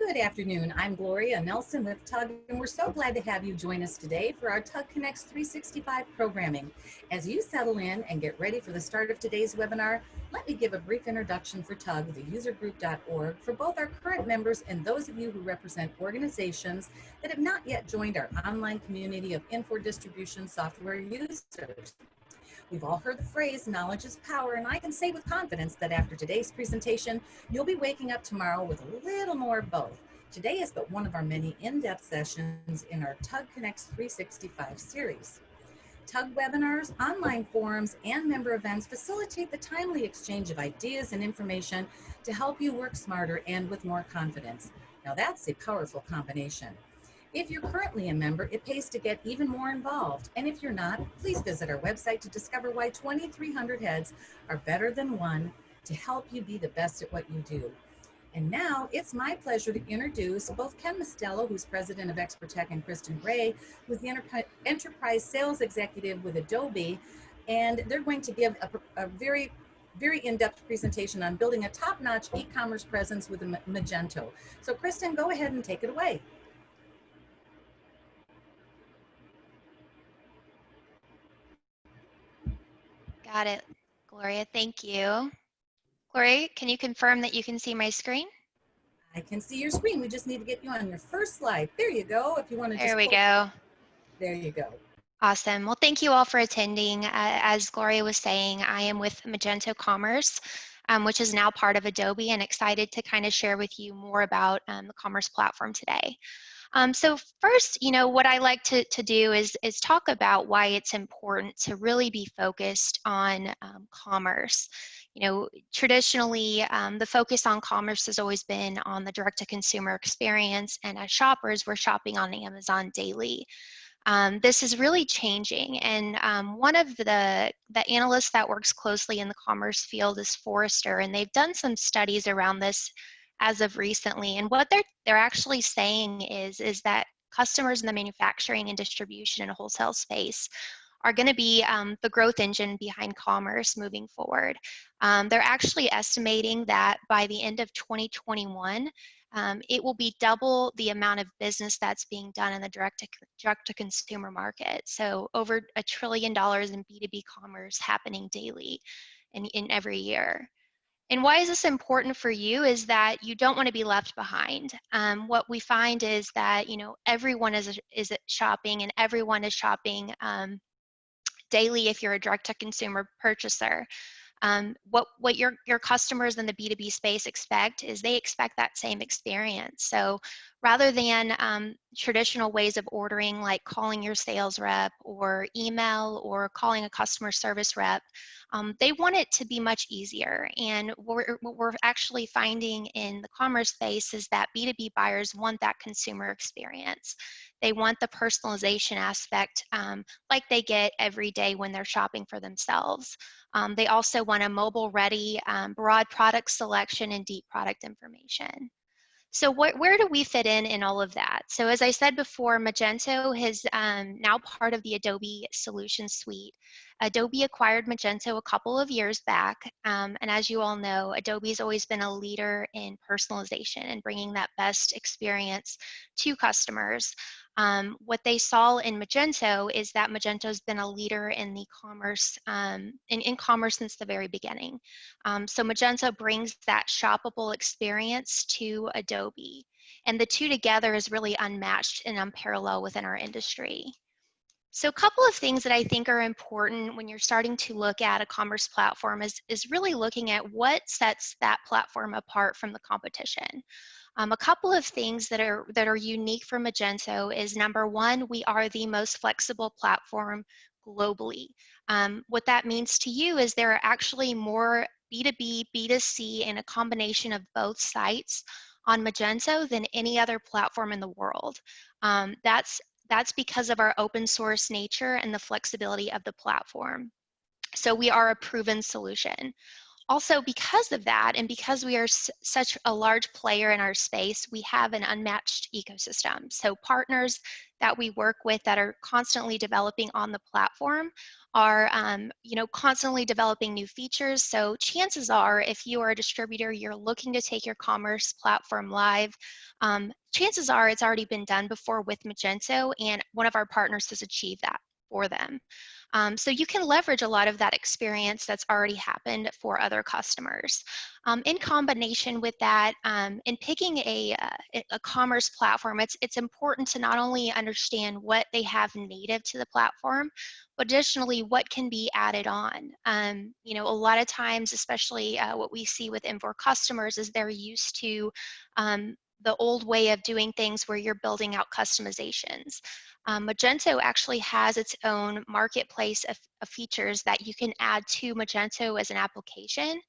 Good afternoon. I'm Gloria Nelson with TUG, and we're so glad to have you join us today for our TUG Connects 365 programming. As you settle in and get ready for the start of today's webinar, let me give a brief introduction for TUG, the usergroup.org, for both our current members and those of you who represent organizations that have not yet joined our online community of Infor distribution software users. We've all heard the phrase, knowledge is power, and I can say with confidence that after today's presentation, you'll be waking up tomorrow with a little more of both. Today is but one of our many in-depth sessions in our TUG Connects 365 series. TUG webinars, online forums, and member events facilitate the timely exchange of ideas and information to help you work smarter and with more confidence. Now that's a powerful combination. If you're currently a member, it pays to get even more involved. And if you're not, please visit our website to discover why 2,300 heads are better than one to help you be the best at what you do. And now it's my pleasure to introduce both Ken Mostello, who's president of Expertek, and Kristin Gray, who's the enterprise sales executive with Adobe. And they're going to give a very in-depth presentation on building a top-notch e-commerce presence with Magento. So Kristin, go ahead and take it away. Got it, Gloria, thank you. Gloria, can you confirm that you can see my screen? I can see your screen. We just need to get you on your first slide. There you go. If you want to just There we go. There you go. Awesome. Well, thank you all for attending. As Gloria was saying, I am with Magento Commerce, which is now part of Adobe, and excited to kind of share with you more about the commerce platform today. So first, what I like to do is talk about why it's important to really be focused on commerce. Traditionally, the focus on commerce has always been on the direct-to-consumer experience, and as shoppers, we're shopping on Amazon daily. This is really changing, and one of the analysts that works closely in the commerce field is Forrester, and they've done some studies around this as of recently, and what they're actually saying is that customers in the manufacturing and distribution and wholesale space are going to be the growth engine behind commerce moving forward. They're actually estimating that by the end of 2021, it will be double the amount of business that's being done in the direct-to-consumer market. So over $1 trillion in B2B commerce happening daily in every year. And why is this important for you is that you don't want to be left behind. What we find is that, everyone is shopping, and everyone is shopping daily if you're a direct-to-consumer purchaser. What your customers in the B2B space expect is they expect that same experience. So rather than traditional ways of ordering, like calling your sales rep or email or calling a customer service rep, they want it to be much easier. And what we're actually finding in the commerce space is that B2B buyers want that consumer experience. They want the personalization aspect like they get every day when they're shopping for themselves. They also want a mobile-ready, broad product selection and deep product information. So where do we fit in all of that? So as I said before, Magento is now part of the Adobe Solution Suite. Adobe acquired Magento a couple of years back, and as you all know, Adobe's always been a leader in personalization and bringing that best experience to customers. What they saw in Magento is that Magento's been a leader in the commerce, in commerce since the very beginning. So Magento brings that shoppable experience to Adobe, and the two together is really unmatched and unparalleled within our industry. So a couple of things that I think are important when you're starting to look at a commerce platform is really looking at what sets that platform apart from the competition. A couple of things that are unique for Magento is, number one, we are the most flexible platform globally. What that means to you is there are actually more B2B, B2C, and a combination of both sites on Magento than any other platform in the world. That's because of our open source nature and the flexibility of the platform. So we are a proven solution. Also, because of that, and because we are such a large player in our space, we have an unmatched ecosystem. So partners that we work with that are constantly developing on the platform are, constantly developing new features. So chances are, if you are a distributor, you're looking to take your commerce platform live, chances are it's already been done before with Magento, and one of our partners has achieved that for them. So you can leverage a lot of that experience that's already happened for other customers. In combination with that, in picking a commerce platform, it's important to not only understand what they have native to the platform, but additionally what can be added on. A lot of times, especially what we see with Infor customers, is they're used to the old way of doing things where you're building out customizations. Magento actually has its own marketplace of features that you can add to Magento as an application.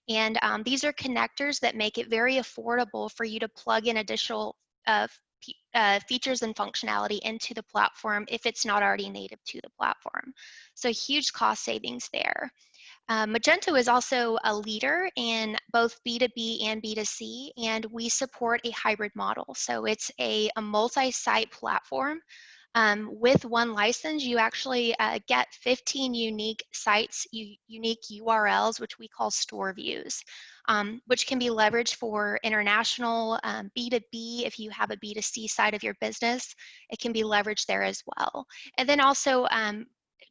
And these are connectors that make it very affordable for you to plug in additional features and functionality into the platform if it's not already native to the platform. So huge cost savings there. Magento is also a leader in both B2B and B2C, and we support a hybrid model. So it's a multi-site platform. With one license, you actually get 15 unique sites, unique URLs, which we call store views, which can be leveraged for international B2B. If you have a B2C side of your business, it can be leveraged there as well. And then also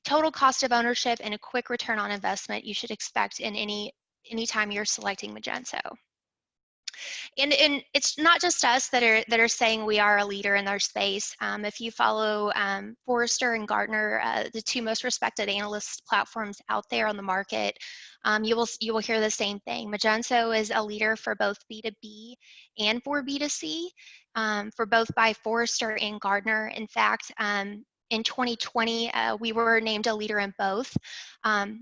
total cost of ownership and a quick return on investment you should expect in any time you're selecting Magento. And it's not just us that are saying we are a leader in our space. If you follow Forrester and Gartner, the two most respected analyst platforms out there on the market, you will hear the same thing. Magento is a leader for both B2B and for B2C, for both by Forrester and Gartner. In fact, in 2020, we were named a leader in both.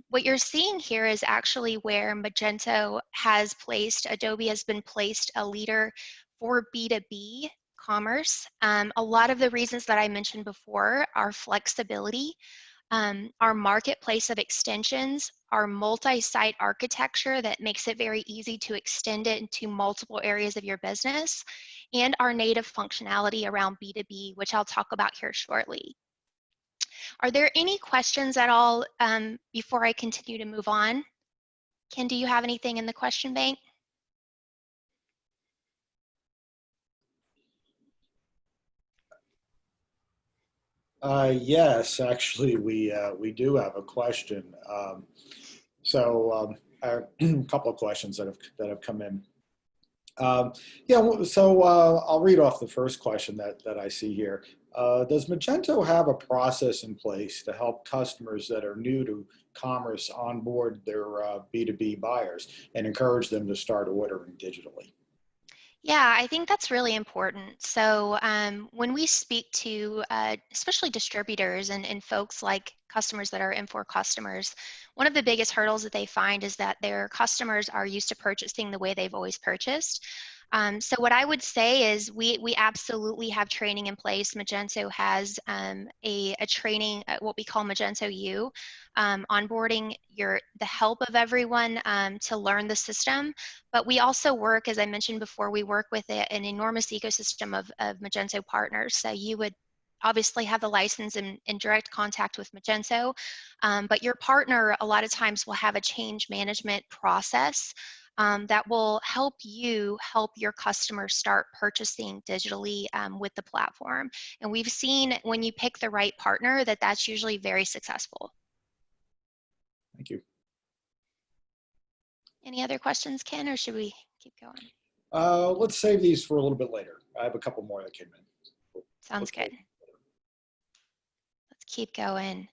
What you're seeing here is actually where Magento has placed, Adobe has been placed a leader for B2B commerce. A lot of the reasons that I mentioned before are flexibility, our marketplace of extensions, our multi-site architecture that makes it very easy to extend it into multiple areas of your business, and our native functionality around B2B, which I'll talk about here shortly. Are there any questions at all before I continue to move on? Ken, do you have anything in the question bank? Yes, actually, we do have a question. A couple of questions that have come in. I'll read off the first question that I see here. Does Magento have a process in place to help customers that are new to commerce onboard their B2B buyers and encourage them to start ordering digitally? Yeah, I think that's really important. So when we speak to especially distributors and folks like customers that are Infor customers, one of the biggest hurdles that they find is that their customers are used to purchasing the way they've always purchased. So what I would say is we absolutely have training in place. Magento has a training, what we call Magento U, onboarding the help of everyone to learn the system. But we also work, as I mentioned before, we work with an enormous ecosystem of Magento partners. So you would obviously have the license in direct contact with Magento, but your partner a lot of times will have a change management process that will help you help your customers start purchasing digitally with the platform. And we've seen when you pick the right partner that that's usually very successful. Thank you. Any other questions, Ken, or should we keep going? Let's save these for a little bit later. I have a couple more that came in. Sounds good. Let's keep going.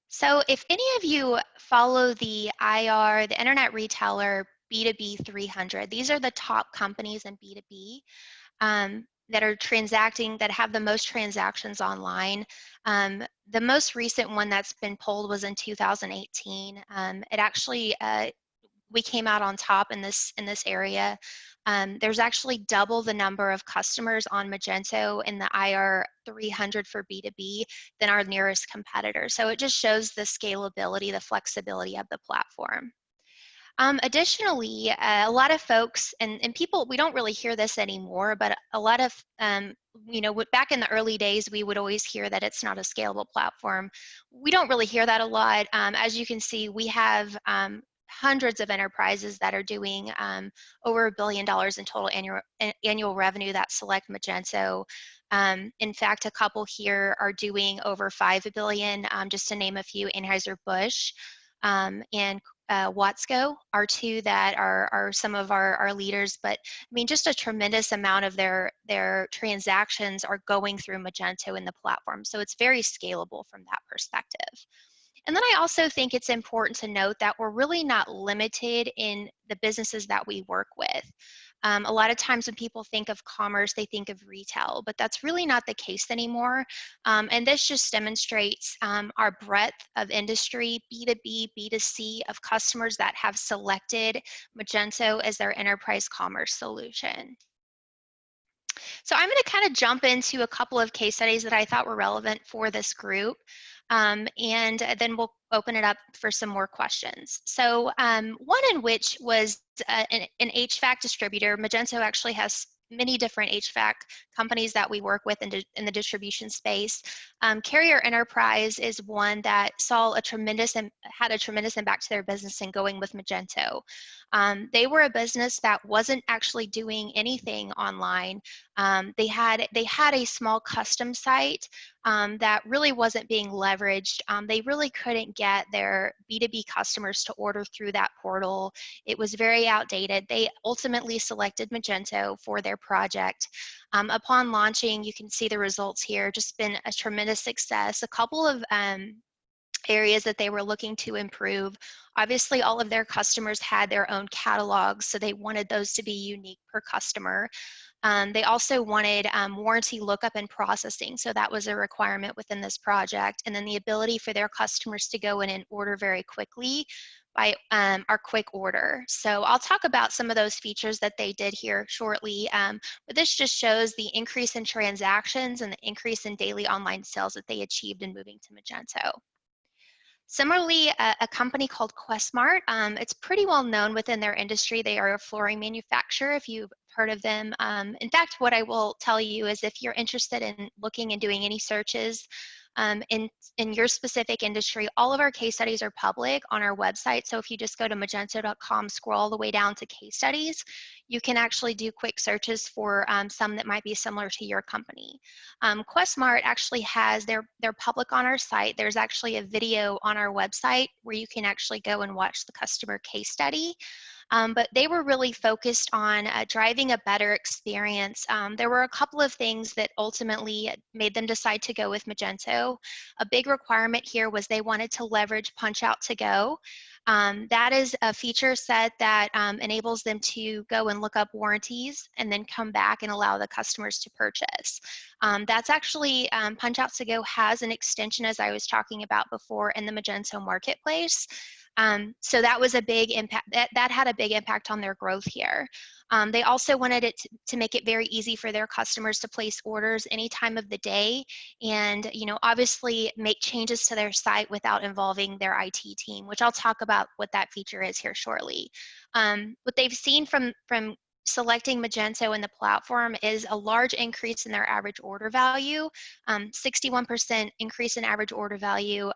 So if any of you follow the IR, the Internet Retailer B2B 300, these are the top companies in B2B that are transacting, that have the most transactions online. The most recent one that's been polled was in 2018. It actually, we came out on top in this area. There's actually double the number of customers on Magento in the IR 300 for B2B than our nearest competitor. So it just shows the scalability, the flexibility of the platform. Additionally, a lot of folks and people, we don't really hear this anymore, but a lot of, back in the early days, we would always hear that it's not a scalable platform. We don't really hear that a lot. As you can see, we have hundreds of enterprises that are doing over $1 billion in total annual revenue that select Magento. In fact, a couple here are doing over $5 billion, just to name a few. Anheuser-Busch and Watsco are two that are some of our leaders, but I mean, just a tremendous amount of their transactions are going through Magento in the platform. So it's very scalable from that perspective. And then I also think it's important to note that we're really not limited in the businesses that we work with. A lot of times when people think of commerce, they think of retail, but that's really not the case anymore. And this just demonstrates our breadth of industry, B2B, B2C, of customers that have selected Magento as their enterprise commerce solution. So I'm going to kind of jump into a couple of case studies that I thought were relevant for this group. And then we'll open it up for some more questions. So one in which was an HVAC distributor. Magento actually has many different HVAC companies that we work with in the distribution space. Carrier Enterprise is one that had a tremendous impact to their business in going with Magento. They were a business that wasn't actually doing anything online. They had a small custom site that really wasn't being leveraged. They really couldn't get their B2B customers to order through that portal. It was very outdated. They ultimately selected Magento for their project. Upon launching, you can see the results here, just been a tremendous success. A couple of areas that they were looking to improve. Obviously, all of their customers had their own catalogs, so they wanted those to be unique per customer. They also wanted warranty lookup and processing, so that was a requirement within this project. And then the ability for their customers to go in and order very quickly by our quick order. So I'll talk about some of those features that they did here shortly, but this just shows the increase in transactions and the increase in daily online sales that they achieved in moving to Magento. Similarly, a company called Questmart, it's pretty well known within their industry. They are a flooring manufacturer, if you've heard of them. In fact, what I will tell you is if you're interested in looking and doing any searches in your specific industry, all of our case studies are public on our website. So if you just go to magento.com, scroll all the way down to case studies, you can actually do quick searches for some that might be similar to your company. Questmart actually has, they're public on our site. There's actually a video on our website where you can actually go and watch the customer case study. But they were really focused on driving a better experience. There were a couple of things that ultimately made them decide to go with Magento. A big requirement here was they wanted to leverage Punch Out to Go. That is a feature set that enables them to go and look up warranties and then come back and allow the customers to purchase. That's actually, Punch Out to Go has an extension, as I was talking about before, in the Magento marketplace. So that was a big impact. That had a big impact on their growth here. They also wanted it to make it very easy for their customers to place orders any time of the day, and obviously make changes to their site without involving their IT team, which I'll talk about what that feature is here shortly. What they've seen from selecting Magento in the platform is a large increase in their average order value, 61% increase in average order value,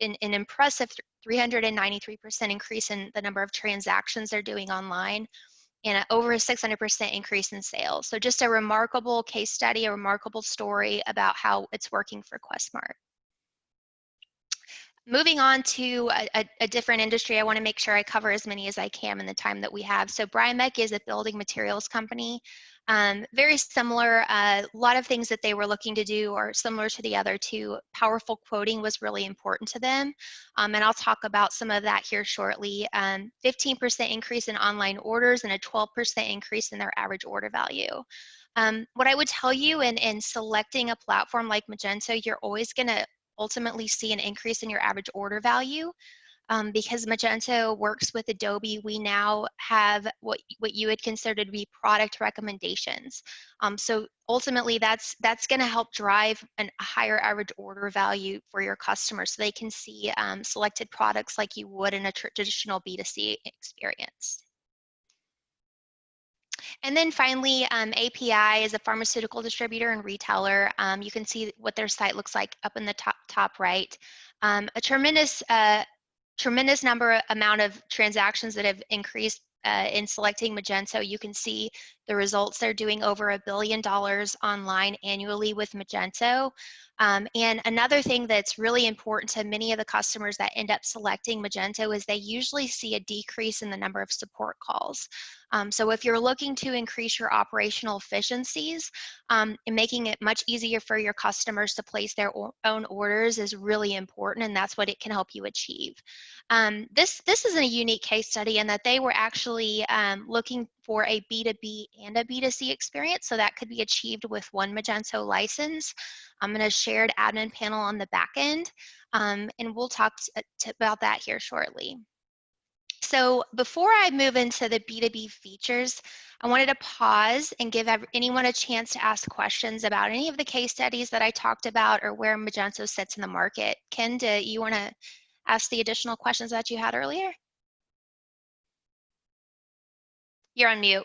an impressive 393% increase in the number of transactions they're doing online, and over a 600% increase in sales. So just a remarkable case study, a remarkable story about how it's working for Questmart. Moving on to a different industry, I want to make sure I cover as many as I can in the time that we have. So Brymek is a building materials company. Very similar, a lot of things that they were looking to do are similar to the other two. Powerful quoting was really important to them, and I'll talk about some of that here shortly. 15% increase in online orders and a 12% increase in their average order value. What I would tell you in selecting a platform like Magento, you're always going to ultimately see an increase in your average order value. Because Magento works with Adobe, we now have what you would consider to be product recommendations. So ultimately, that's going to help drive a higher average order value for your customers, so they can see selected products like you would in a traditional B2C experience. And then finally, API is a pharmaceutical distributor and retailer. You can see what their site looks like up in the top right. A tremendous amount of transactions that have increased in selecting Magento. You can see the results. They're doing over $1 billion online annually with Magento. And another thing that's really important to many of the customers that end up selecting Magento is they usually see a decrease in the number of support calls. So if you're looking to increase your operational efficiencies, and making it much easier for your customers to place their own orders is really important, and that's what it can help you achieve. This is a unique case study in that they were actually looking for a B2B and a B2C experience, so that could be achieved with one Magento license. I'm in a shared admin panel on the back end, and we'll talk about that here shortly. So before I move into the B2B features, I wanted to pause and give anyone a chance to ask questions about any of the case studies that I talked about or where Magento sits in the market. Ken, do you want to ask the additional questions that you had earlier? You're on mute.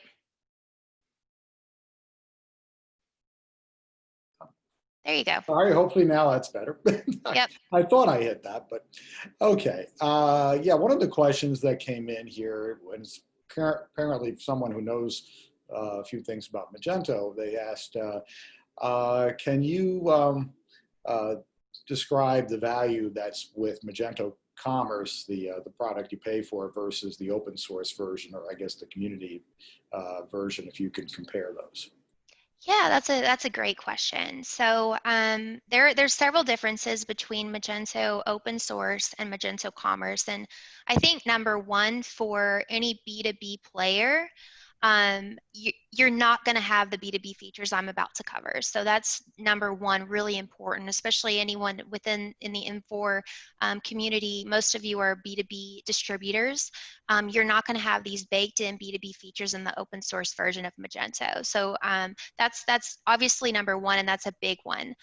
There you go. All right, hopefully now that's better. Yep. I thought I hit that, but okay. Yeah, one of the questions that came in here was apparently someone who knows a few things about Magento. They asked, can you describe the value that's with Magento Commerce, the product you pay for, versus the open source version, or I guess the community version, if you can compare those? Yeah, that's a great question. So there's several differences between Magento open source and Magento Commerce, and I think number one, for any B2B player, you're not going to have the B2B features I'm about to cover. So that's number one, really important, especially anyone in the Infor community. Most of you are B2B distributors. You're not going to have these baked in B2B features in the open source version of Magento. So that's obviously number one, and that's a big one.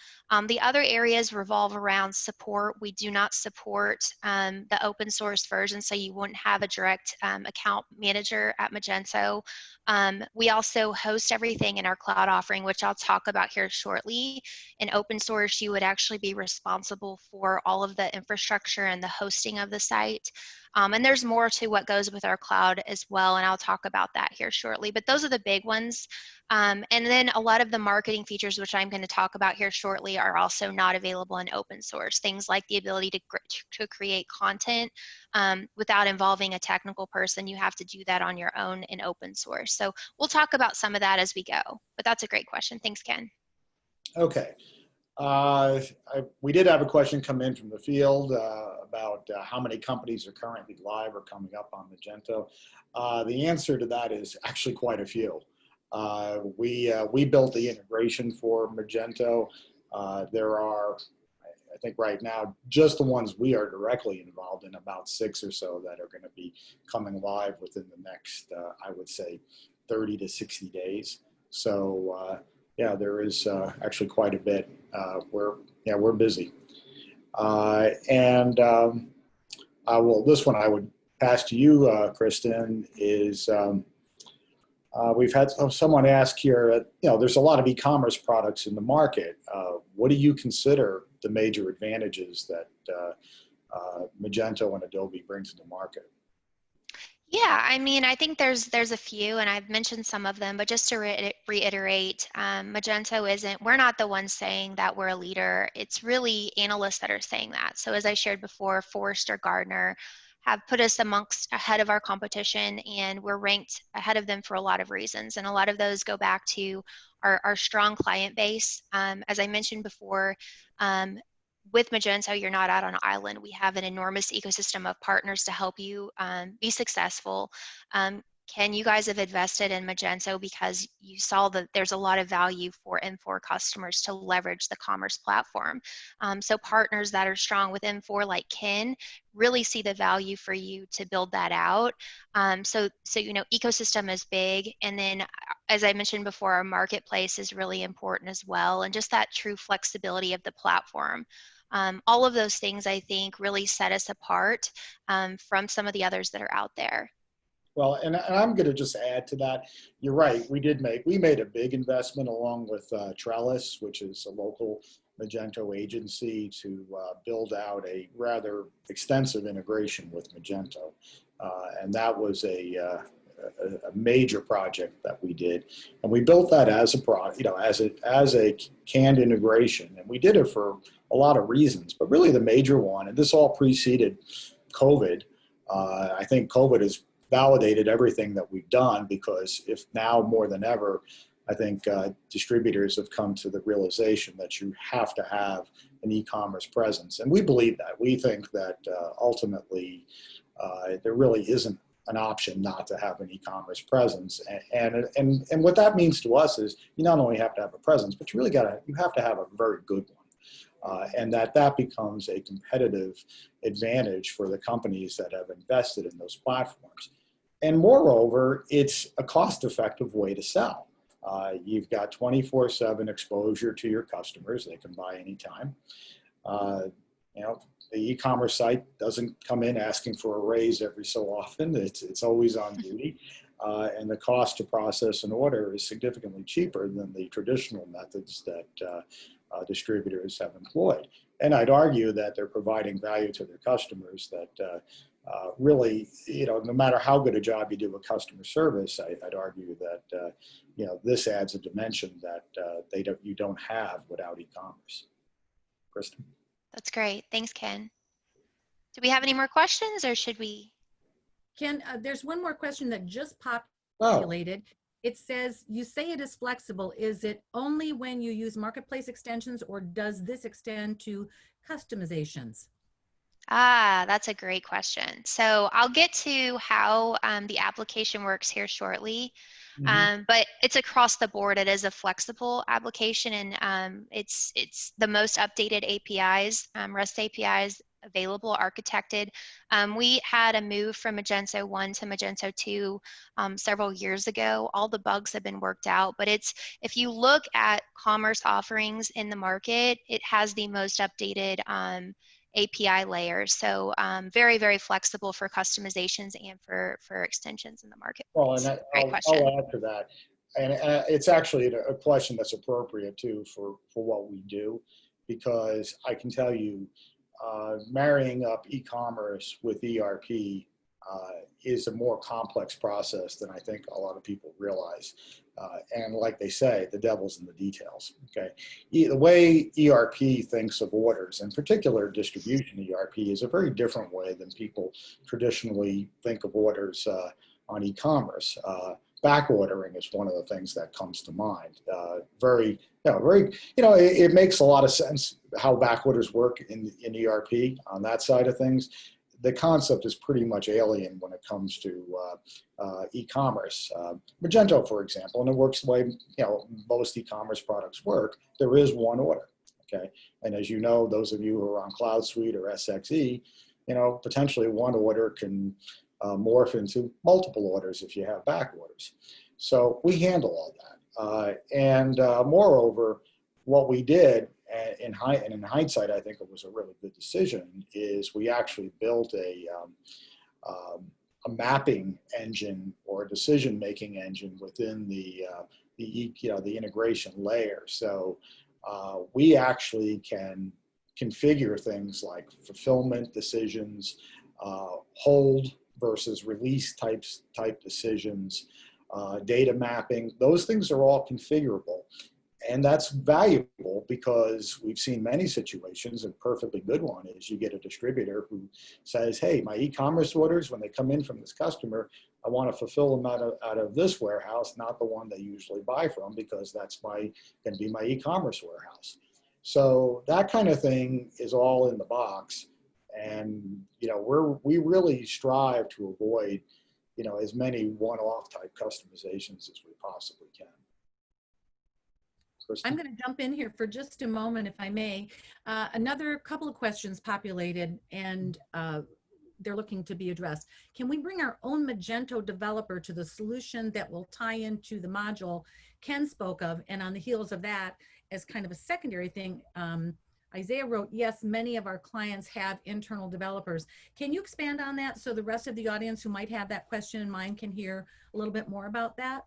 The other areas revolve around support. We do not support the open source version, so you wouldn't have a direct account manager at Magento. We also host everything in our cloud offering, which I'll talk about here shortly. In open source, you would actually be responsible for all of the infrastructure and the hosting of the site. And there's more to what goes with our cloud as well, and I'll talk about that here shortly. But those are the big ones. And then a lot of the marketing features, which I'm going to talk about here shortly, are also not available in open source. Things like the ability to create content without involving a technical person. You have to do that on your own in open source. So we'll talk about some of that as we go. But that's a great question. Thanks, Ken. Okay. We did have a question come in from the field about how many companies are currently live or coming up on Magento. The answer to that is actually quite a few. We built the integration for Magento. There are, I think right now, just the ones we are directly involved in, about 6 or so that are going to be coming live within the next, I would say, 30 to 60 days. So yeah, there is actually quite a bit. We're busy. This one I would pass to you, Kristin, is we've had someone ask here, there's a lot of e-commerce products in the market. What do you consider the major advantages that Magento and Adobe bring to the market? Yeah, I mean, I think there's a few, and I've mentioned some of them, but just to reiterate, we're not the ones saying that we're a leader. It's really analysts that are saying that. So as I shared before, Forrester, Gartner have put us ahead of our competition, and we're ranked ahead of them for a lot of reasons. And a lot of those go back to our strong client base. As I mentioned before, with Magento, you're not out on an island. We have an enormous ecosystem of partners to help you be successful. Ken, you guys have invested in Magento because you saw that there's a lot of value for Infor customers to leverage the commerce platform. So partners that are strong with Infor, like Ken, really see the value for you to build that out. So you know, ecosystem is big, and then as I mentioned before, our marketplace is really important as well, and just that true flexibility of the platform. All of those things, I think, really set us apart from some of the others that are out there. Well, and I'm going to just add to that. You're right. We made a big investment along with Trellis, which is a local Magento agency, to build out a rather extensive integration with Magento, and that was a major project that we did, and we built that as a canned integration, and we did it for a lot of reasons, but really the major one, and this all preceded COVID. I think COVID has validated everything that we've done, because if now more than ever, I think distributors have come to the realization that you have to have an e-commerce presence. And we believe that. We think that ultimately there really isn't an option not to have an e-commerce presence. And what that means to us is you not only have to have a presence, but you have to have a very good one. And that becomes a competitive advantage for the companies that have invested in those platforms. And moreover, it's a cost-effective way to sell. You've got 24/7 exposure to your customers. They can buy anytime. You know, the e-commerce site doesn't come in asking for a raise every so often. It's always on duty. And the cost to process an order is significantly cheaper than the traditional methods that distributors have employed. And I'd argue that they're providing value to their customers that really, you know, no matter how good a job you do with customer service, I'd argue that, you know, this adds a dimension that you don't have without e-commerce. Kristin? That's great. Thanks, Ken. Do we have any more questions, or should we? Ken, there's one more question that just populated. Oh. It says, you say it is flexible. Is it only when you use marketplace extensions, or does this extend to customizations? Ah, that's a great question. So I'll get to how the application works here shortly. Mm-hmm. But it's across the board. It is a flexible application, and it's the most updated APIs, REST APIs available, architected. We had a move from Magento 1 to Magento 2 several years ago. All the bugs have been worked out, but if you look at commerce offerings in the market, it has the most updated API layer. So very, very flexible for customizations and for extensions in the market. Well, and I'll add to that. And it's actually a question that's appropriate too for what we do, because I can tell you marrying up e-commerce with ERP is a more complex process than I think a lot of people realize. And like they say, the devil's in the details, okay? The way ERP thinks of orders, in particular distribution ERP, is a very different way than people traditionally think of orders on e-commerce. Back ordering is one of the things that comes to mind. It makes a lot of sense how back orders work in ERP on that side of things. The concept is pretty much alien when it comes to e-commerce. Magento, for example, and it works the way most e-commerce products work. There is one order, okay? And as you know, those of you who are on CloudSuite or SX.e, potentially one order can morph into multiple orders if you have back orders. So we handle all that. And moreover, what we did, and in hindsight, I think it was a really good decision, is we actually built a mapping engine or a decision-making engine within the integration layer. So we actually can configure things like fulfillment decisions, hold versus release type decisions, data mapping. Those things are all configurable. And that's valuable because we've seen many situations. A perfectly good one is you get a distributor who says, hey, my e-commerce orders, when they come in from this customer, I want to fulfill them out of this warehouse, not the one they usually buy from, because that's going to be my e-commerce warehouse. So that kind of thing is all in the box. And we really strive to avoid as many one-off type customizations as we possibly can. Kristin? I'm going to jump in here for just a moment, if I may. Another couple of questions populated, and they're looking to be addressed. Can we bring our own Magento developer to the solution that will tie into the module Ken spoke of? And on the heels of that, as kind of a secondary thing, Isaiah wrote, yes, many of our clients have internal developers. Can you expand on that so the rest of the audience who might have that question in mind can hear a little bit more about that?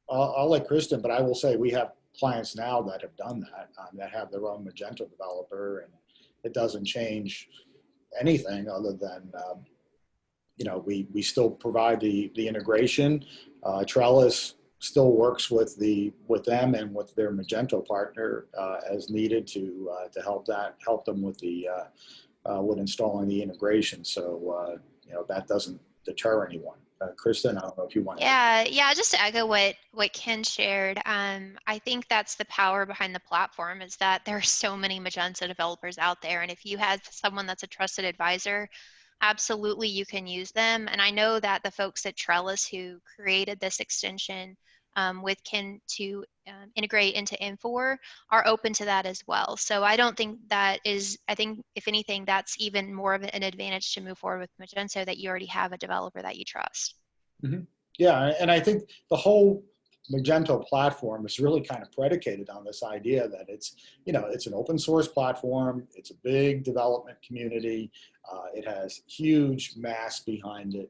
I'll let Kristin, but I will say we have clients now that have done that have their own Magento developer, and it doesn't change anything other than, we still provide the integration. Trellis still works with them and with their Magento partner as needed to help them with with installing the integration. So that doesn't deter anyone. Kristin, I don't know if you want to. Yeah, just to echo what Ken shared, I think that's the power behind the platform, is that there are so many Magento developers out there, and if you have someone that's a trusted advisor, absolutely you can use them. And I know that the folks at Trellis who created this extension with Ken to integrate into Infor are open to that as well. So I don't think I think if anything, that's even more of an advantage to move forward with Magento, that you already have a developer that you trust. Mm-hmm. Yeah, and I think the whole Magento platform is really kind of predicated on this idea that it's an open source platform. It's a big development community. It has huge mass behind it.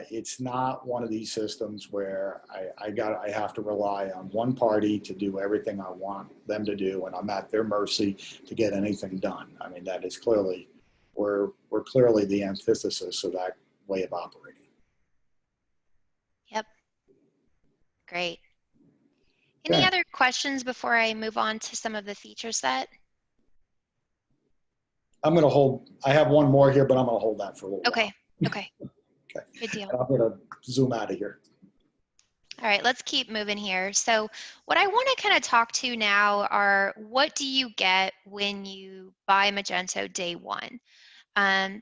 It's not one of these systems where I have to rely on one party to do everything I want them to do, and I'm at their mercy to get anything done. I mean, that is clearly, we're clearly the antithesis of that way of operating. Yep. Great. Any other questions before I move on to some of the feature set? I'm going to hold, I have one more here, but I'm going to hold that for a little while. Okay. Okay. Good deal. And I'm going to zoom out of here. All right, let's keep moving here. So what I want to kind of talk to now are, what do you get when you buy Magento day one?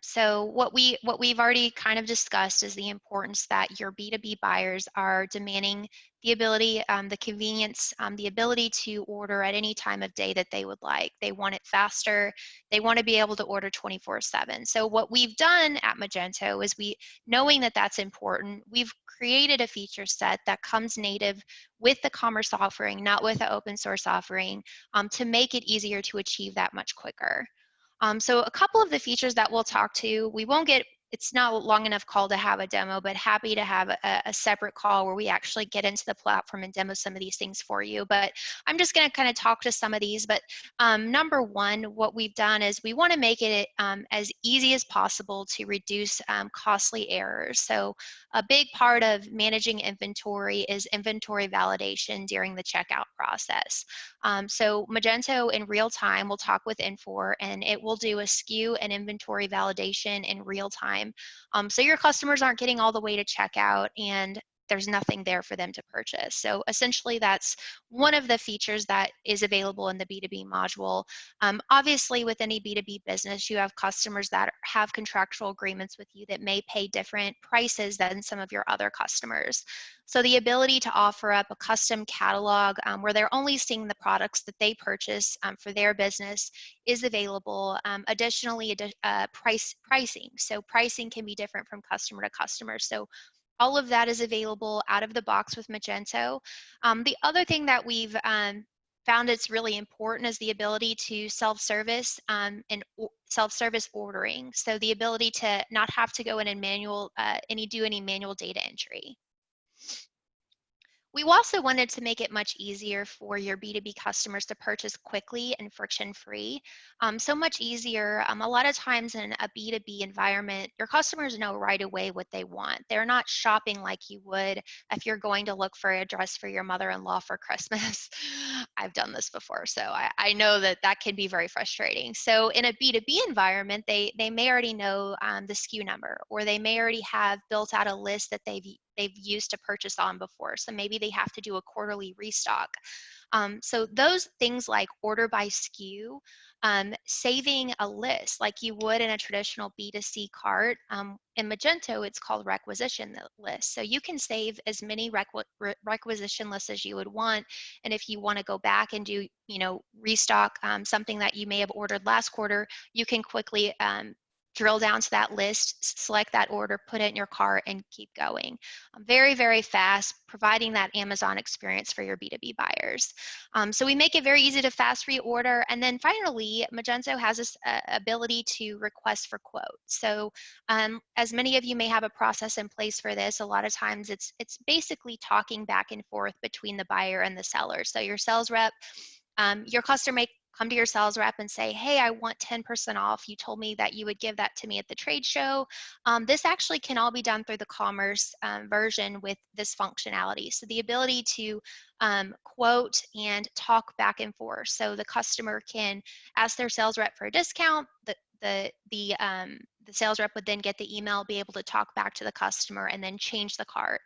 So what we've already kind of discussed is the importance that your B2B buyers are demanding the ability, the convenience, the ability to order at any time of day that they would like. They want it faster. They want to be able to order 24/7. So what we've done at Magento is, knowing that that's important, we've created a feature set that comes native with the commerce offering, not with the open source offering, to make it easier to achieve that much quicker. So a couple of the features that we'll talk to, it's not a long enough call to have a demo, but happy to have a separate call where we actually get into the platform and demo some of these things for you. But I'm just going to kind of talk to some of these. But number one, what we've done is we want to make it as easy as possible to reduce costly errors. So a big part of managing inventory is inventory validation during the checkout process. So Magento in real time will talk with Infor, and it will do a SKU and inventory validation in real time. So your customers aren't getting all the way to checkout and there's nothing there for them to purchase. So essentially that's one of the features that is available in the B2B module. Obviously with any B2B business, you have customers that have contractual agreements with you that may pay different prices than some of your other customers. So the ability to offer up a custom catalog where they're only seeing the products that they purchase for their business is available. Additionally, pricing. So pricing can be different from customer to customer. So all of that is available out of the box with Magento. The other thing that we've found it's really important is the ability to self-service and self-service ordering. So the ability to not have to go in and do any manual data entry. We also wanted to make it much easier for your B2B customers to purchase quickly and friction-free. So much easier. A lot of times in a B2B environment, your customers know right away what they want. They're not shopping like you would if you're going to look for a dress for your mother-in-law for Christmas. I've done this before, so I know that can be very frustrating. So in a B2B environment, they may already know the SKU number, or they may already have built out a list that they've they've used to purchase on before. So maybe they have to do a quarterly restock. So those things like order by SKU, saving a list like you would in a traditional B2C cart. In Magento, it's called requisition list. So you can save as many requisition lists as you would want. And if you want to go back and do, restock something that you may have ordered last quarter, you can quickly drill down to that list, select that order, put it in your cart, and keep going. Very, very fast, providing that Amazon experience for your B2B buyers. So we make it very easy to fast reorder. And then finally, Magento has this ability to request for quotes. So as many of you may have a process in place for this, a lot of times it's basically talking back and forth between the buyer and the seller. So your sales rep, your customer may come to your sales rep and say, hey, I want 10% off. You told me that you would give that to me at the trade show. This actually can all be done through the commerce version with this functionality. So the ability to quote and talk back and forth. So the customer can ask their sales rep for a discount. The sales rep would then get the email, be able to talk back to the customer, and then change the cart.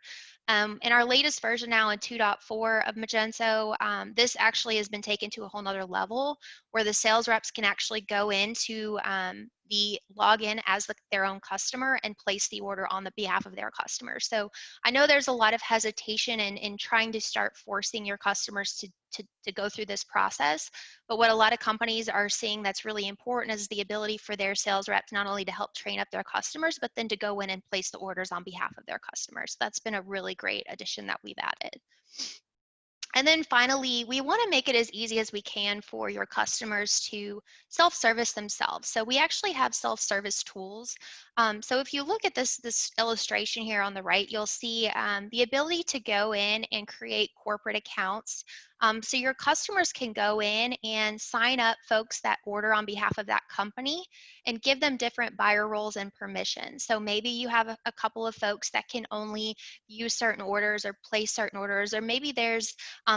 In our latest version now in 2.4 of Magento, this actually has been taken to a whole nother level where the sales reps can actually go into the login as their own customer and place the order on the behalf of their customers. So I know there's a lot of hesitation in trying to start forcing your customers to go through this process. But what a lot of companies are seeing that's really important is the ability for their sales reps not only to help train up their customers, but then to go in and place the orders on behalf of their customers. That's been a really great addition that we've added. And then finally, we want to make it as easy as we can for your customers to self-service themselves. So we actually have self-service tools. So if you look at this illustration here on the right, you'll see the ability to go in and create corporate accounts. So your customers can go in and sign up folks that order on behalf of that company and give them different buyer roles and permissions. So maybe you have a couple of folks that can only use certain orders or place certain orders, or maybe there's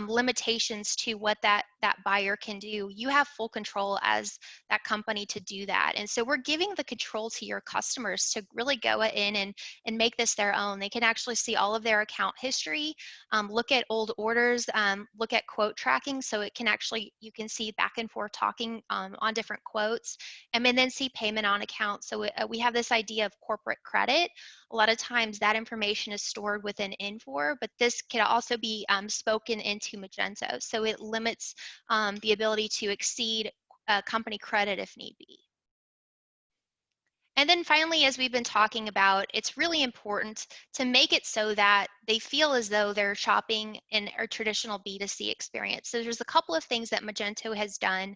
limitations to what that buyer can do. You have full control as that company to do that. And so we're giving the control to your customers to really go in and make this their own. They can actually see all of their account history, look at old orders, look at quote tracking. So it can actually, you can see back and forth talking on different quotes, and then see payment on account. So we have this idea of corporate credit. A lot of times that information is stored within Infor, but this can also be spoken into Magento. So it limits the ability to exceed company credit if need be. And then finally, as we've been talking about, it's really important to make it so that they feel as though they're shopping in a traditional B2C experience. So there's a couple of things that Magento has done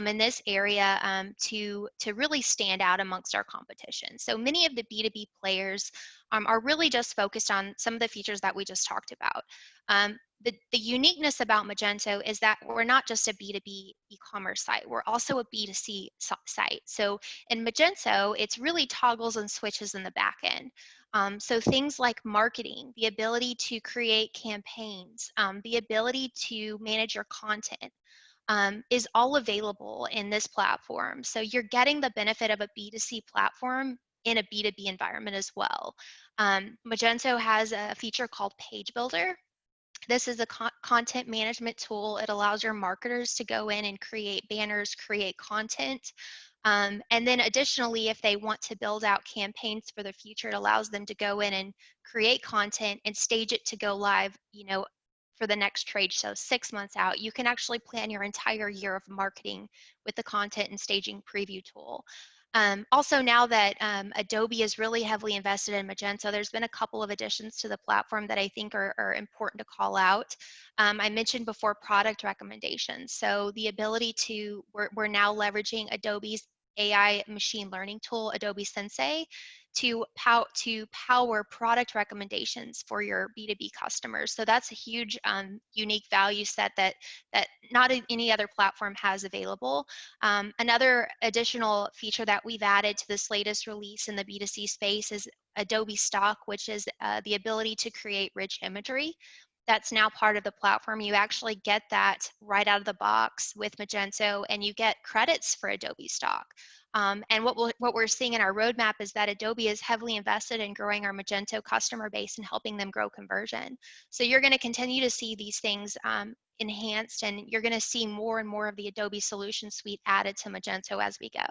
in this area to really stand out amongst our competition. So many of the B2B players are really just focused on some of the features that we just talked about. The uniqueness about Magento is that we're not just a B2B e-commerce site, we're also a B2C site. So in Magento, it's really toggles and switches in the back end. So things like marketing, the ability to create campaigns, the ability to manage your content is all available in this platform. So you're getting the benefit of a B2C platform in a B2B environment as well. Magento has a feature called Page Builder. This is a content management tool. It allows your marketers to go in and create banners, create content. And then additionally, if they want to build out campaigns for the future, it allows them to go in and create content and stage it to go live, for the next trade show 6 months out. You can actually plan your entire year of marketing with the content and staging preview tool. Also, now that Adobe is really heavily invested in Magento, there's been a couple of additions to the platform that I think are important to call out. I mentioned before product recommendations. So the ability to, we're now leveraging Adobe's AI machine learning tool, Adobe Sensei, to power product recommendations for your B2B customers. So that's a huge unique value set that not any other platform has available. Another additional feature that we've added to this latest release in the B2C space is Adobe Stock, which is the ability to create rich imagery. That's now part of the platform. You actually get that right out of the box with Magento, and you get credits for Adobe Stock. And what we're seeing in our roadmap is that Adobe is heavily invested in growing our Magento customer base and helping them grow conversion. So you're going to continue to see these things enhanced, and you're going to see more and more of the Adobe solution suite added to Magento as we go.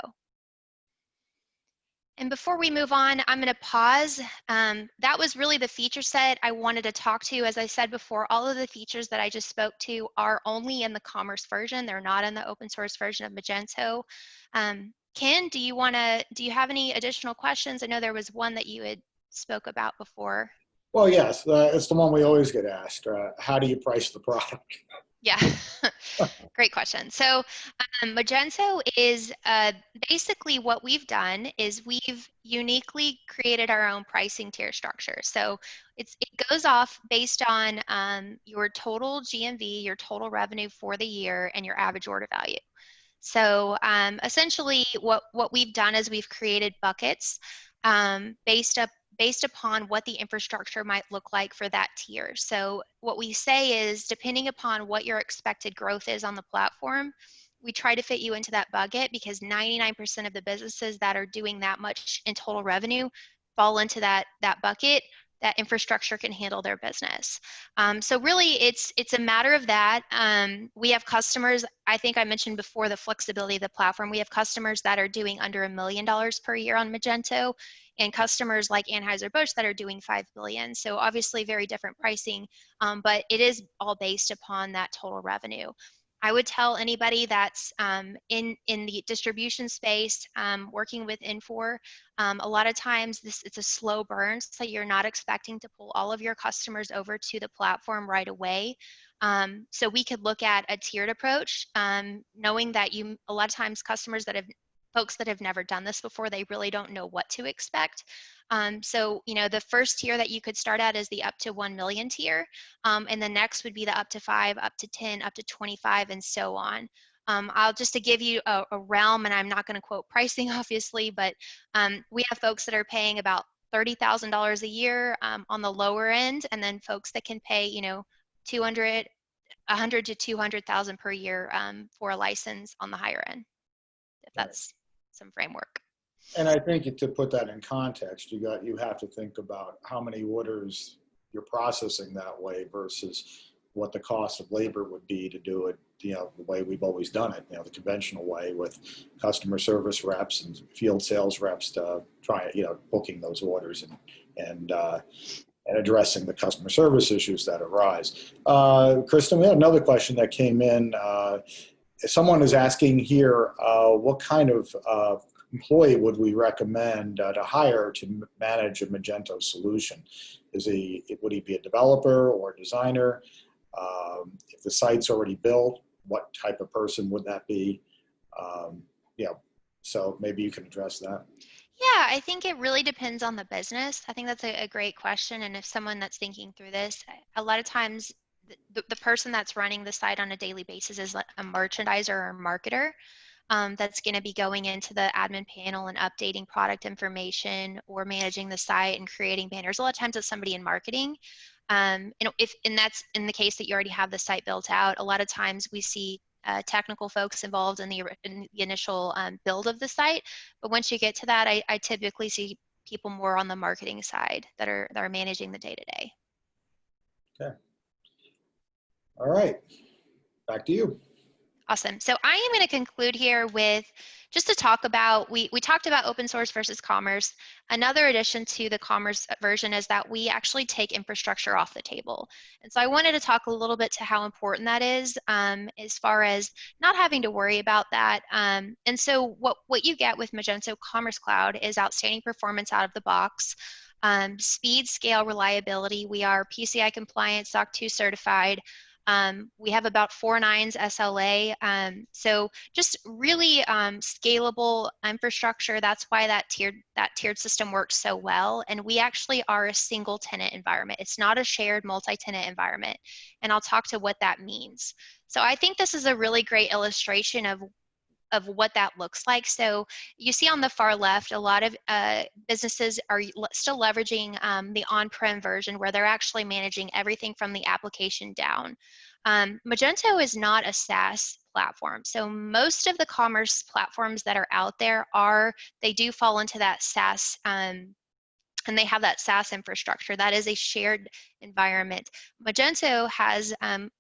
And before we move on, I'm going to pause. That was really the feature set I wanted to talk to. As I said before, all of the features that I just spoke to are only in the commerce version. They're not in the open source version of Magento. Ken, do you have any additional questions? I know there was one that you had spoke about before. Well, yes, it's the one we always get asked. How do you price the product? Yeah, great question. So Magento is basically what we've done is we've uniquely created our own pricing tier structure. So it goes off based on your total GMV, your total revenue for the year, and your average order value. So essentially what we've done is we've created buckets based upon what the infrastructure might look like for that tier. So what we say is, depending upon what your expected growth is on the platform, we try to fit you into that bucket, because 99% of the businesses that are doing that much in total revenue fall into that bucket. That infrastructure can handle their business. So really it's a matter of that. We have customers, I think I mentioned before the flexibility of the platform. We have customers that are doing under $1 million per year on Magento, and customers like Anheuser-Busch that are doing 5 billion. So obviously very different pricing, but it is all based upon that total revenue. I would tell anybody that's in the distribution space, working with Infor, a lot of times it's a slow burn, so you're not expecting to pull all of your customers over to the platform right away. So we could look at a tiered approach, knowing that a lot of times folks that have never done this before, they really don't know what to expect. So, the first tier that you could start at is the up to 1 million tier. And the next would be the up to 5, up to 10, up to 25, and so on. I'll just to give you a realm, and I'm not going to quote pricing, obviously, but we have folks that are paying about $30,000 a year on the lower end, and then folks that can pay, 100 to 200,000 per year for a license on the higher end, if that's some framework. And I think to put that in context, you have to think about how many orders you're processing that way versus what the cost of labor would be to do it, the way we've always done it, the conventional way with customer service reps and field sales reps to try, booking those orders and addressing the customer service issues that arise. Kristin, we had another question that came in. Someone is asking here, what kind of employee would we recommend to hire to manage a Magento solution? Would he be a developer or a designer? If the site's already built, what type of person would that be? So maybe you can address that. Yeah, I think it really depends on the business. I think that's a great question. And if someone that's thinking through this, a lot of times the person that's running the site on a daily basis is a merchandiser or a marketer. That's going to be going into the admin panel and updating product information or managing the site and creating banners. A lot of times it's somebody in marketing. And that's in the case that you already have the site built out. A lot of times we see technical folks involved in the initial build of the site. But once you get to that, I typically see people more on the marketing side that are managing the day-to-day. Okay. All right. Back to you. Awesome. So I am going to conclude here with just to talk about, we talked about open source versus commerce. Another addition to the commerce version is that we actually take infrastructure off the table. And so I wanted to talk a little bit to how important that is as far as not having to worry about that. And so what you get with Magento Commerce Cloud is outstanding performance out of the box. Speed, scale, reliability. We are PCI compliant, SOC 2 certified. We have about 4 nines SLA. So just really scalable infrastructure. That's why that tiered system works so well. And we actually are a single tenant environment. It's not a shared multi-tenant environment. And I'll talk to what that means. So I think this is a really great illustration of what that looks like. So you see on the far left, a lot of businesses are still leveraging the on-prem version where they're actually managing everything from the application down. Magento is not a SaaS platform. So most of the commerce platforms that are out there they do fall into that SaaS, and they have that SaaS infrastructure. That is a shared environment. Magento has,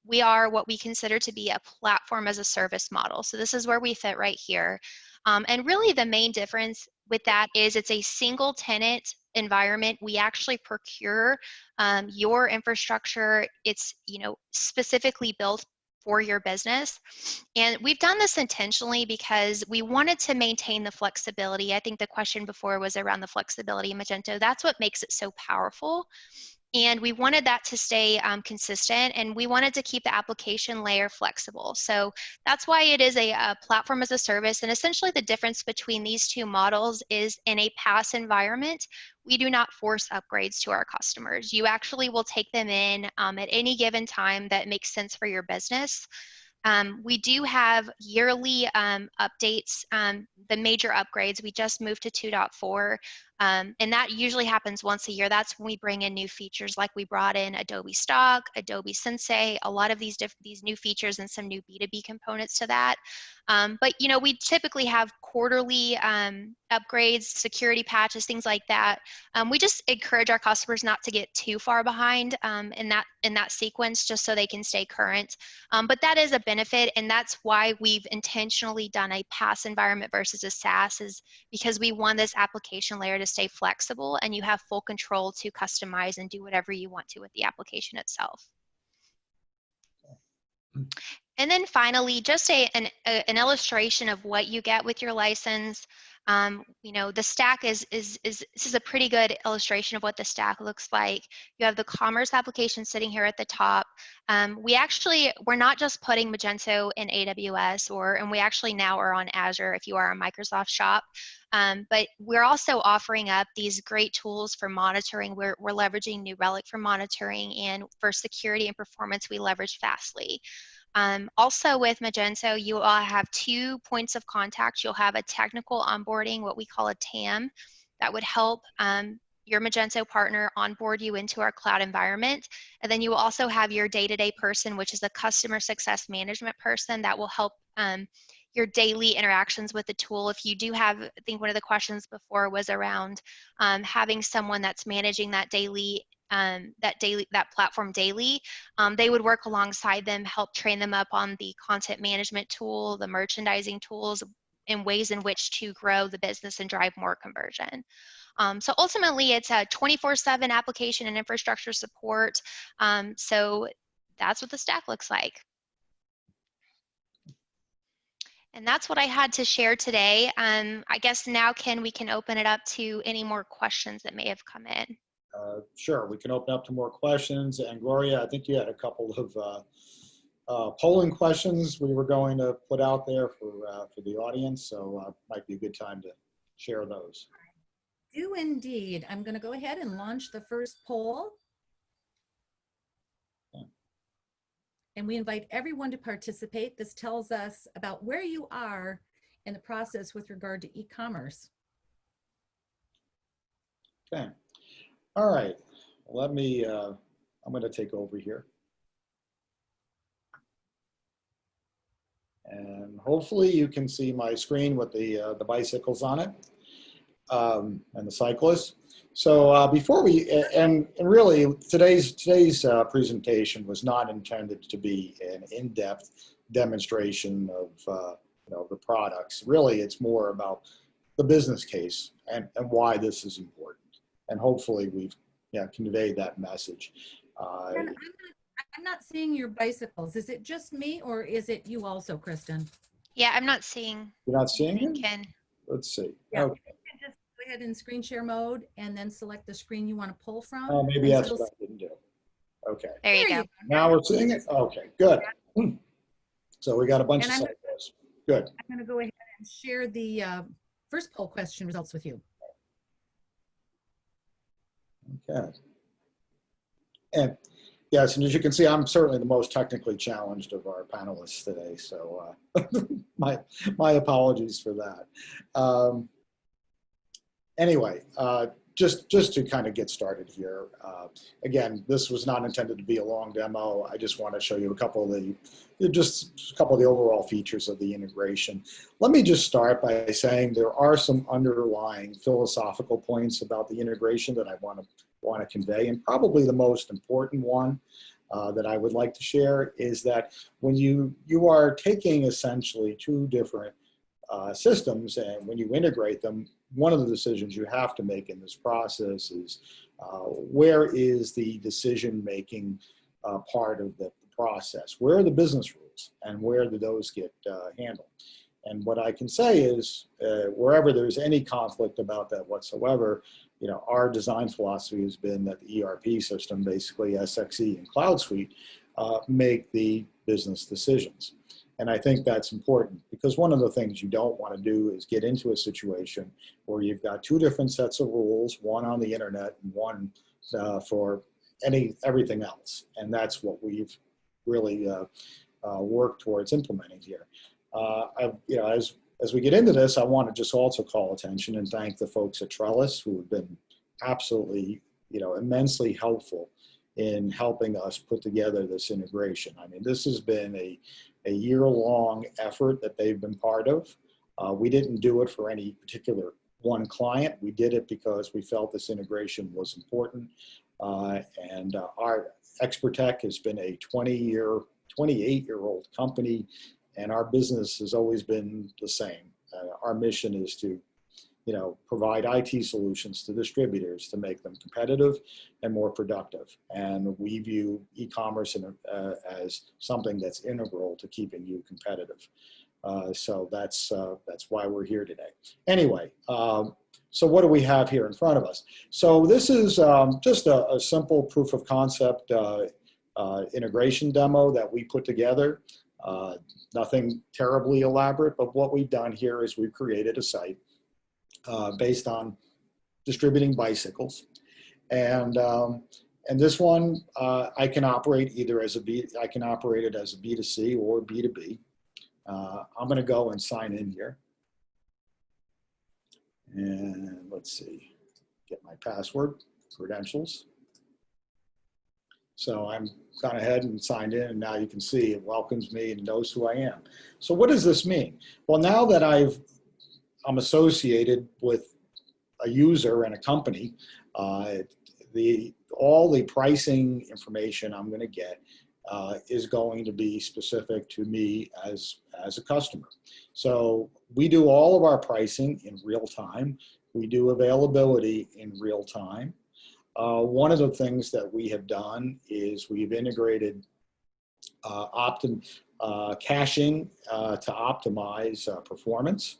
we are what we consider to be a platform as a service model. So this is where we fit right here. And really the main difference with that is it's a single tenant environment. We actually procure your infrastructure. It's, you know, specifically built for your business. And we've done this intentionally because we wanted to maintain the flexibility. I think the question before was around the flexibility in Magento. That's what makes it so powerful. And we wanted that to stay consistent, and we wanted to keep the application layer flexible. So that's why it is a platform as a service. And essentially the difference between these two models is in a PaaS environment, we do not force upgrades to our customers. You actually will take them in at any given time that makes sense for your business. We do have yearly updates, the major upgrades. We just moved to 2.4, and that usually happens once a year. That's when we bring in new features, like we brought in Adobe Stock, Adobe Sensei, a lot of these new features and some new B2B components to that. But you know, we typically have quarterly upgrades, security patches, things like that. We just encourage our customers not to get too far behind in that sequence, just so they can stay current. But that is a benefit, and that's why we've intentionally done a PaaS environment versus a SaaS, is because we want this application layer to stay flexible, and you have full control to customize and do whatever you want to with the application itself. And then finally, just an illustration of what you get with your license. You know, the stack this is a pretty good illustration of what the stack looks like. You have the commerce application sitting here at the top. We're not just putting Magento in AWS, and we actually now are on Azure if you are a Microsoft shop. But we're also offering up these great tools for monitoring. We're leveraging New Relic for monitoring, and for security and performance, we leverage Fastly. Also with Magento, you all have 2 points of contact. You'll have a technical onboarding, what we call a TAM, that would help your Magento partner onboard you into our cloud environment. And then you will also have your day-to-day person, which is a customer success management person that will help your daily interactions with the tool. If you do have, I think one of the questions before was around having someone that's managing that platform daily, they would work alongside them, help train them up on the content management tool, the merchandising tools, and ways in which to grow the business and drive more conversion. So ultimately, it's a 24/7 application and infrastructure support. So that's what the stack looks like. And that's what I had to share today. I guess now, we can open it up to any more questions that may have come in. Sure, we can open up to more questions. And Gloria, I think you had a couple of polling questions we were going to put out there for the audience, so might be a good time to share those. I do indeed. I'm going to go ahead and launch the first poll. Okay. And we invite everyone to participate. This tells us about where you are in the process with regard to e-commerce. Okay. All right, let me, I'm going to take over here. And hopefully you can see my screen with the bicycles on it and the cyclists. So before and really today's presentation was not intended to be an in-depth demonstration of the products. Really, it's more about the business case and why this is important. And hopefully we've conveyed that message. I'm not seeing your bicycles. Is it just me, or is it you also, Kristin? Yeah, I'm not seeing. You're not seeing it? Ken. Let's see. Yeah, okay. you can just go ahead in screen share mode and then select the screen you want to pull from. Oh, maybe that's what I didn't do. Okay. There you go. Now we're seeing it? Okay, good. So we got a bunch of cyclists. Good. I'm going to go ahead and share the first poll question results with you. Okay. And yes, and as you can see, I'm certainly the most technically challenged of our panelists today, so my apologies for that. Anyway, just to kind of get started here, again, this was not intended to be a long demo. I just want to show you a couple of the overall features of the integration. Let me just start by saying there are some underlying philosophical points about the integration that I want to convey, and probably the most important one that I would like to share is that when you are taking essentially two different systems, and when you integrate them, one of the decisions you have to make in this process is where is the decision-making part of the process? Where are the business rules, and where do those get handled? And what I can say is, wherever there's any conflict about that whatsoever, our design philosophy has been that the ERP system, basically SX.e and CloudSuite, make the business decisions. And I think that's important, because one of the things you don't want to do is get into a situation where you've got two different sets of rules, one on the internet and one for everything else. And that's what we've really worked towards implementing here. As we get into this, I want to just also call attention and thank the folks at Trellis, who have been absolutely, immensely helpful in helping us put together this integration. I mean, this has been a year-long effort that they've been part of. We didn't do it for any particular one client. We did it because we felt this integration was important. And our Expertek has been a 28-year-old company, and our business has always been the same. Our mission is to provide IT solutions to distributors to make them competitive and more productive. And we view e-commerce as something that's integral to keeping you competitive. So that's why we're here today. Anyway, so what do we have here in front of us? So this is just a simple proof of concept integration demo that we put together. Nothing terribly elaborate, but what we've done here is we've created a site based on distributing bicycles, and this one I can operate either as I can operate it as a B2C or B2B. I'm going to go and sign in here, and let's see, get my password, credentials. So I'm gone ahead and signed in, and now you can see it welcomes me and knows who I am. So what does this mean? Well, now that I'm associated with a user and a company, all the pricing information I'm going to get is going to be specific to me as a customer. So we do all of our pricing in real time. We do availability in real time. One of the things that we have done is we've integrated caching to optimize performance.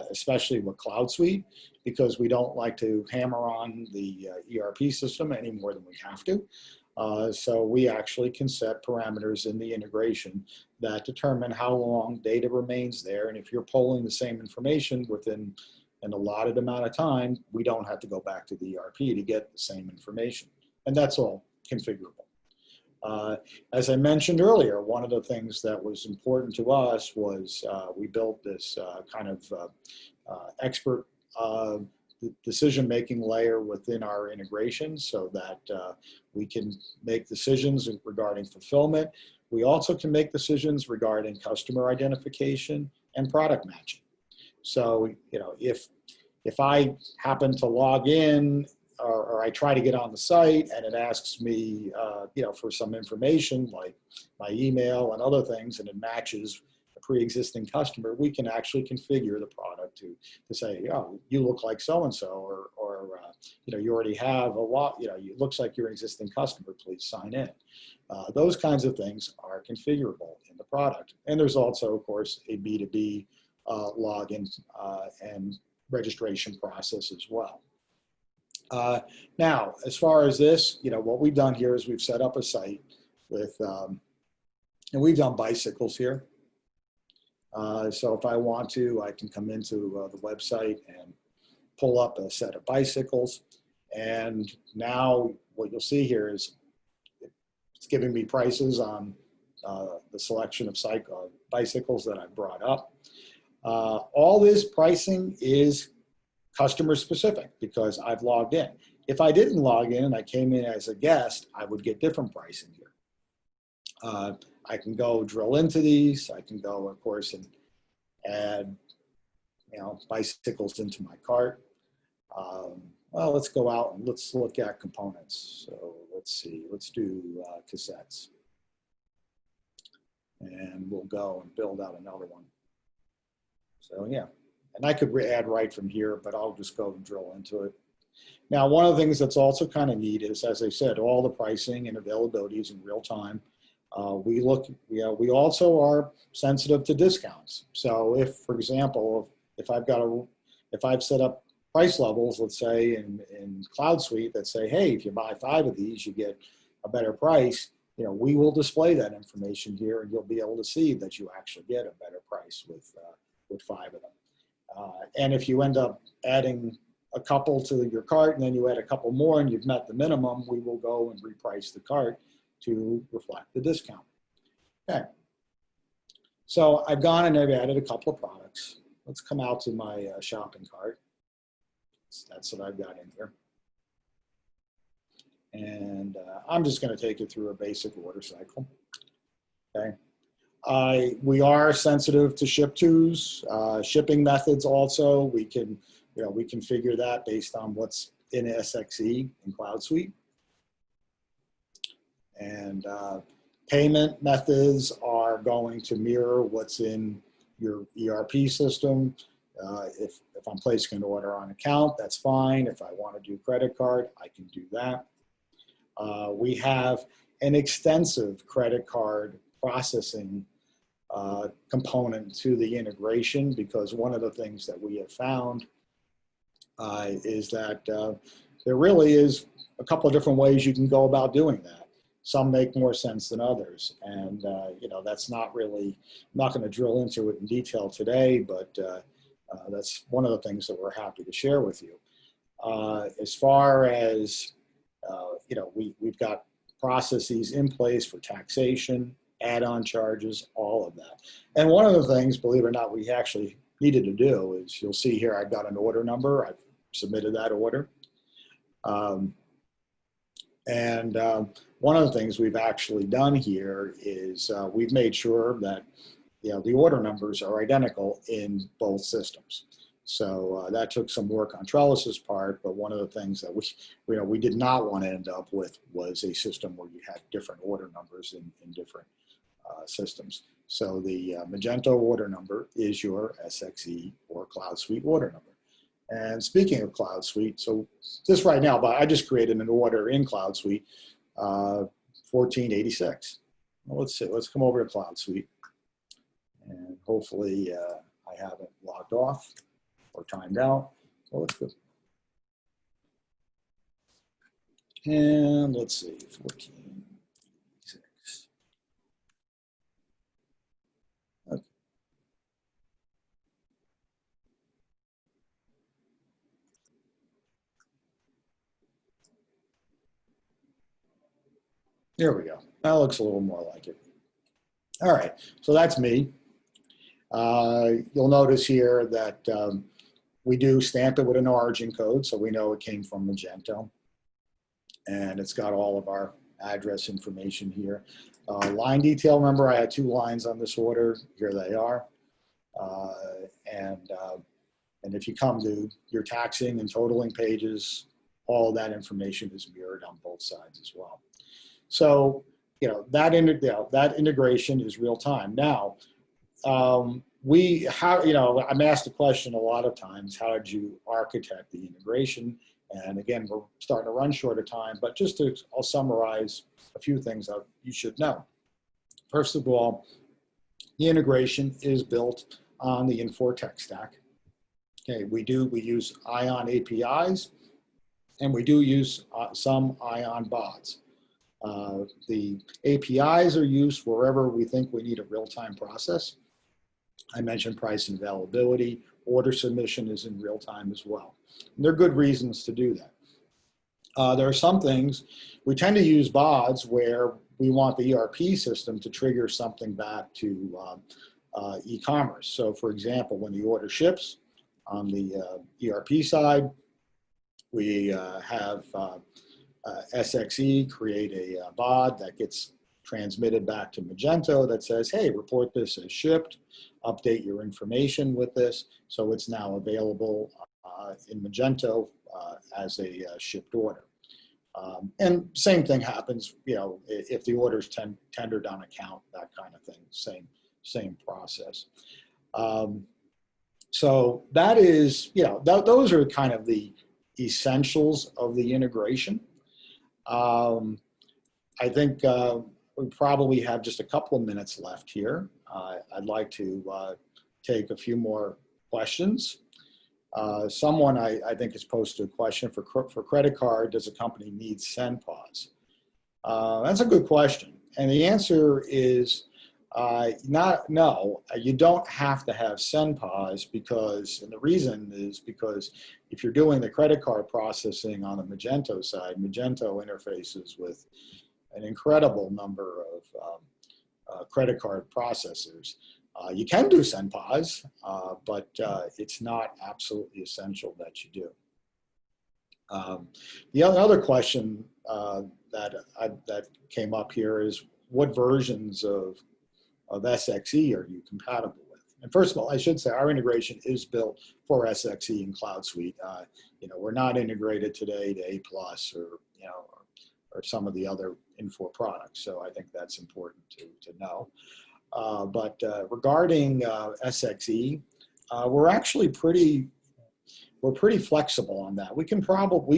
Especially with CloudSuite, because we don't like to hammer on the ERP system any more than we have to. So we actually can set parameters in the integration that determine how long data remains there. And if you're pulling the same information within an allotted amount of time, we don't have to go back to the ERP to get the same information. And that's all configurable. As I mentioned earlier, one of the things that was important to us was we built this kind of expert decision-making layer within our integration so that we can make decisions regarding fulfillment. We also can make decisions regarding customer identification and product matching. So, if I happen to log in or I try to get on the site and it asks me, for some information like my email and other things, and it matches a pre-existing customer, we can actually configure the product to say, oh, you look like so-and-so, or you already have a lot, it looks like you're an existing customer, please sign in. Those kinds of things are configurable in the product. And there's also, of course, a B2B login and registration process as well. Now, as far as this, what we've done here is we've set up a site with, and we've done bicycles here. So if I want to, I can come into the website and pull up a set of bicycles. And now what you'll see here is it's giving me prices on the selection of bicycles that I brought up. All this pricing is customer specific because I've logged in. If I didn't log in and I came in as a guest, I would get different pricing here. I can go drill into these. I can go, of course, and add, bicycles into my cart. Well, let's go out and let's look at components. So let's see, let's do cassettes. And we'll go and build out another one. So yeah, and I could add right from here, but I'll just go and drill into it. Now, one of the things that's also kind of neat is, as I said, all the pricing and availability is in real time. We also are sensitive to discounts. So if, for example, if I've set up price levels, let's say in CloudSuite that say, hey, if you buy 5 of these, you get a better price. We will display that information here, and you'll be able to see that you actually get a better price with 5 of them. And if you end up adding a couple to your cart and then you add a couple more and you've met the minimum, we will go and reprice the cart to reflect the discount. Okay. So I've gone and I've added a couple of products. Let's come out to my shopping cart. That's what I've got in here. And I'm just going to take it through a basic order cycle. Okay. We are sensitive to ship tos, shipping methods also. We can configure that based on what's in SX.e in CloudSuite. And payment methods are going to mirror what's in your ERP system. If I'm placing an order on account, that's fine. If I want to do credit card, I can do that. We have an extensive credit card processing component to the integration, because one of the things that we have found is that there really is a couple of different ways you can go about doing that. Some make more sense than others, and that's not really, I'm not going to drill into it in detail today, but that's one of the things that we're happy to share with you. As far as we've got processes in place for taxation, add-on charges, all of that. And one of the things, believe it or not, we actually needed to do is, you'll see here, I've got an order number. I've submitted that order. One of the things we've actually done here is we've made sure that the order numbers are identical in both systems. So that took some work on Trellis's part, but one of the things that we did not want to end up with was a system where you had different order numbers in different systems. So the Magento order number is your SX.e or CloudSuite order number. And speaking of CloudSuite, so this right now, but I just created an order in CloudSuite, 1486. Well, let's see, let's come over to CloudSuite, and hopefully I haven't logged off or timed out. So let's go. And let's see, 1486. Okay. There we go. That looks a little more like it. All right, so that's me. You'll notice here that we do stamp it with an origin code, so we know it came from Magento. And it's got all of our address information here. Line detail, remember I had 2 lines on this order. Here they are. And if you come to your taxing and totaling pages, all of that information is mirrored on both sides as well. So, that integration is real time. Now, I'm asked the question a lot of times, how did you architect the integration? And again, we're starting to run short of time, but I'll summarize a few things that you should know. First of all, the integration is built on the Infor tech stack. Okay, we use Ion APIs, and we do use some Ion bots. The APIs are used wherever we think we need a real-time process. I mentioned price and availability. Order submission is in real time as well. And there are good reasons to do that. There are some things, we tend to use bots where we want the ERP system to trigger something back to eCommerce. So for example, when the order ships, on the ERP side. We have SX.e create a bod that gets transmitted back to Magento that says, hey, report this as shipped, update your information with this. So it's now available in Magento as a shipped order. And same thing happens, if the order's tendered on account, that kind of thing, same process. So that is, those are kind of the essentials of the integration. I think we probably have just a couple of minutes left here. I'd like to take a few more questions. Someone I think has posted a question for credit card, does a company need send pause? That's a good question. And the answer is no, you don't have to have send pause and the reason is because if you're doing the credit card processing on the Magento side, Magento interfaces with an incredible number of credit card processors. You can do send pause, but it's not absolutely essential that you do. The other question that came up here is what versions of SX.e are you compatible with? And first of all, I should say our integration is built for SX.e and CloudSuite. We're not integrated today to A+ or some of the other Infor products. So I think that's important to know. But regarding SX.e, we're actually pretty flexible on that. We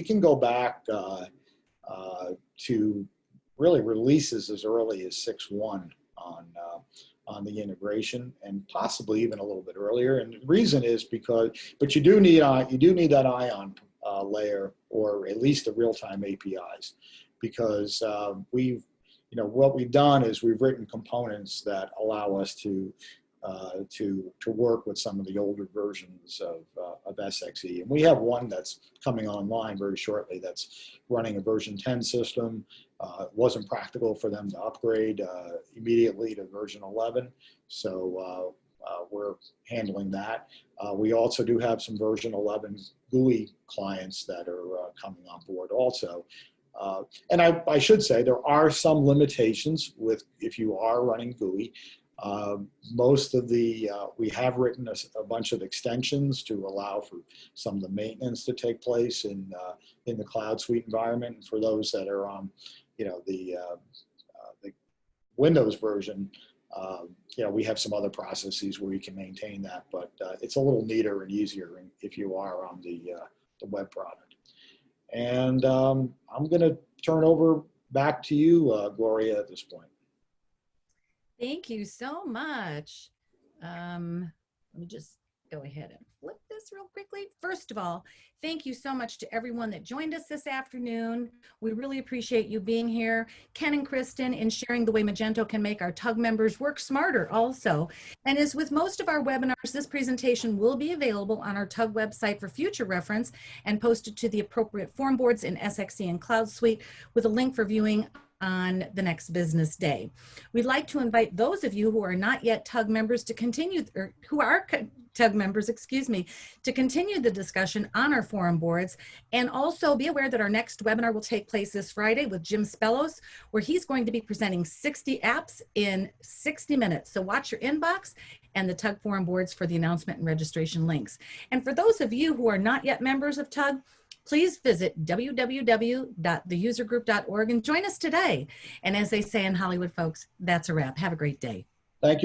can go back to really releases as early as 6.1 on the integration, and possibly even a little bit earlier. And the reason is but you do need that ion layer, or at least the real-time APIs, because what we've done is we've written components that allow us to work with some of the older versions of SX.e. And we have one that's coming online very shortly that's running a version 10 system. It wasn't practical for them to upgrade immediately to version 11. So we're handling that. We also do have some version 11 GUI clients that are coming on board also. And I should say there are some limitations if you are running GUI. Most of we have written a bunch of extensions to allow for some of the maintenance to take place in the CloudSuite environment. And for those that are on, the Windows version, we have some other processes where you can maintain that, but it's a little neater and easier if you are on the web product. And I'm going to turn over back to you, Gloria, at this point. Thank you so much. Let me just go ahead and flip this real quickly. First of all, thank you so much to everyone that joined us this afternoon. We really appreciate you being here. Ken and Kristin in sharing the way Magento can make our TUG members work smarter also. And as with most of our webinars, this presentation will be available on our TUG website for future reference and posted to the appropriate form boards in SX.e and CloudSuite with a link for viewing on the next business day. We'd like to invite those of you who are not yet TUG members to continue, or who are TUG members, excuse me, to continue the discussion on our forum boards. And also be aware that our next webinar will take place this Friday with Jim Spellos, where he's going to be presenting 60 apps in 60 minutes. So watch your inbox and the TUG forum boards for the announcement and registration links. And for those of you who are not yet members of TUG, please visit www.theusergroup.org and join us today. And as they say in Hollywood, folks, that's a wrap. Have a great day. Thank you.